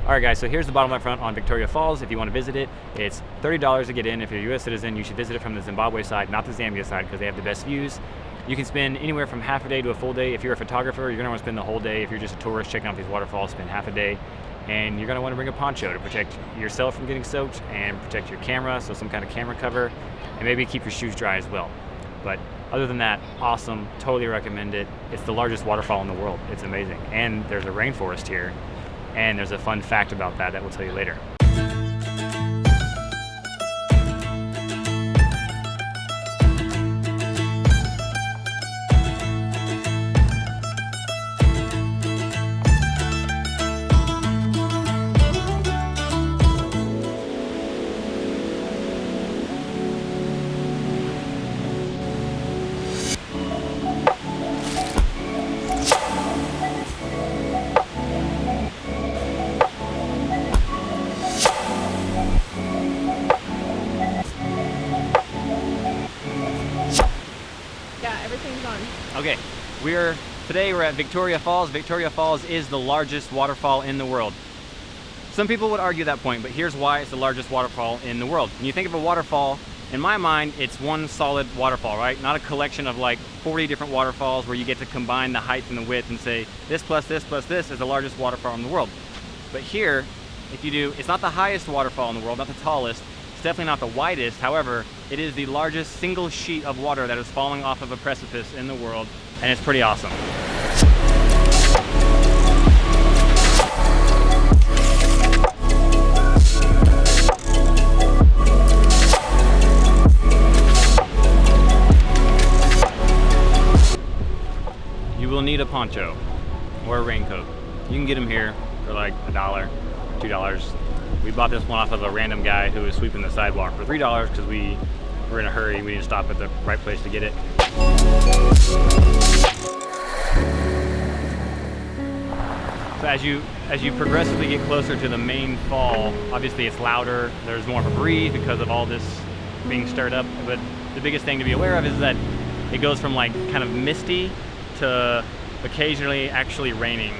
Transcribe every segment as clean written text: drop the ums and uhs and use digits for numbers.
Alright guys, so here's the bottom left front on Victoria Falls. If you want to visit it, it's $30 to get in. If you're a US citizen, you should visit it from the Zimbabwe side, not the Zambia side, because they have the best views. You can spend anywhere from half a day to a full day. If you're a photographer, you're going to want to spend the whole day. If you're just a tourist checking out these waterfalls, spend half a day. And you're going to want to bring a poncho to protect yourself from getting soaked and protect your camera, so some kind of camera cover, and maybe keep your shoes dry as well. But other than that, awesome, totally recommend it. It's the largest waterfall in the world. It's amazing. And there's a rainforest here, and there's a fun fact about that we'll tell you later. Okay, today we're at Victoria Falls. Victoria Falls is the largest waterfall in the world. Some people would argue that point, but here's why it's the largest waterfall in the world. When you think of a waterfall, in my mind, it's one solid waterfall, right? Not a collection of like 40 different waterfalls where you get to combine the height and the width and say, this plus this plus this is the largest waterfall in the world. But here, it's not the highest waterfall in the world, not the tallest. It's definitely not the widest. However, it is the largest single sheet of water that is falling off of a precipice in the world, and it's pretty awesome. You will need a poncho or a raincoat. You can get them here for like $1, $2. We bought this one off of a random guy who was sweeping the sidewalk for $3 because we were in a hurry. We didn't stop at the right place to get it. So as you progressively get closer to the main fall, obviously it's louder. There's more of a breeze because of all this being stirred up. But the biggest thing to be aware of is that it goes from like kind of misty to occasionally actually raining.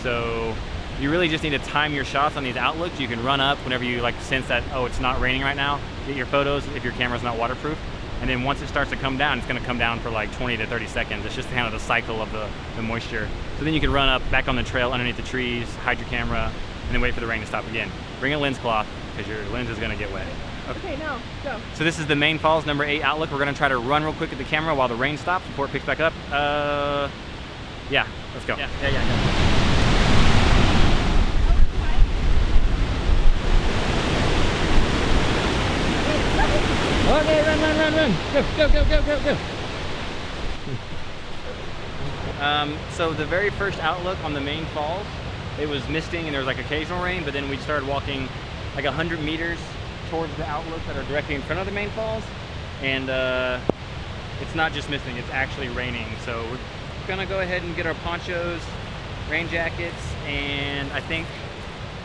So you really just need to time your shots on these outlooks. You can run up whenever you like sense that, oh, it's not raining right now. Get your photos if your camera's not waterproof. And then once it starts to come down, it's gonna come down for like 20 to 30 seconds. It's just kind of the cycle of the moisture. So then you can run up back on the trail underneath the trees, hide your camera, and then wait for the rain to stop again. Bring a lens cloth because your lens is gonna get wet. Okay, now, go. So this is the main falls, number 8 outlook. We're gonna try to run real quick at the camera while the rain stops before it picks back up. Yeah, let's go. Yeah. Okay, run. Go. So the very first outlook on the main falls, it was misting and there was like occasional rain, but then we started walking like 100 meters towards the outlooks that are directly in front of the main falls. And it's not just misting, it's actually raining. So we're gonna go ahead and get our ponchos, rain jackets, and I think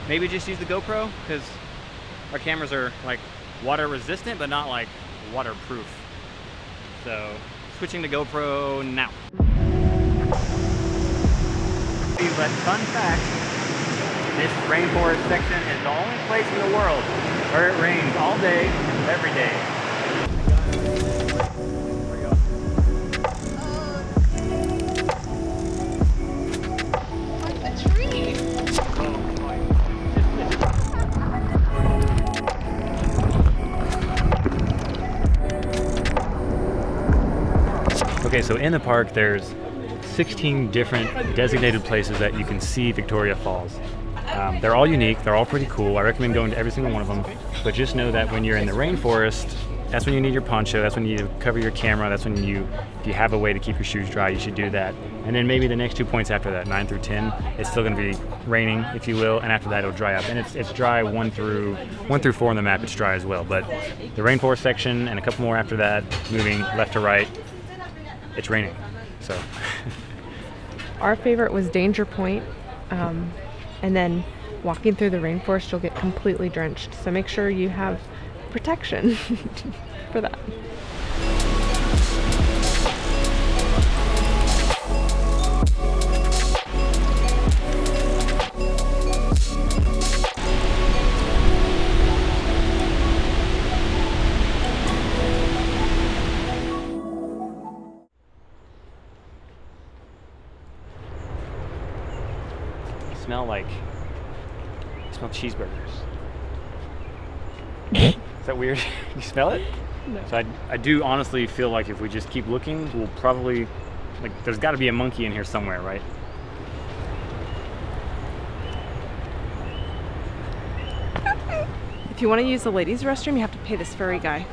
maybe just use the GoPro because our cameras are like water resistant, but not like waterproof. So switching to GoPro now. But fun fact, this rainforest section is the only place in the world where it rains all day, every day. Like a tree. Okay, so in the park there's 16 different designated places that you can see Victoria Falls. They're all unique, they're all pretty cool. I recommend going to every single one of them, but just know that when you're in the rainforest, that's when you need your poncho, that's when you need to cover your camera, that's when if you have a way to keep your shoes dry, you should do that. And then maybe the next 2 points after that, 9 through 10, it's still gonna be raining, if you will, and after that it'll dry up. And it's dry 1 through 4 on the map, it's dry as well. But the rainforest section and a couple more after that, moving left to right, it's raining, so. Our favorite was Danger Point, and then walking through the rainforest, you'll get completely drenched. So make sure you have protection for that. like, I smell cheeseburgers. Is that weird? You smell it? No. So I do honestly feel like if we just keep looking, we'll probably, like, there's got to be a monkey in here somewhere, right? If you want to use the ladies' restroom, you have to pay this furry guy.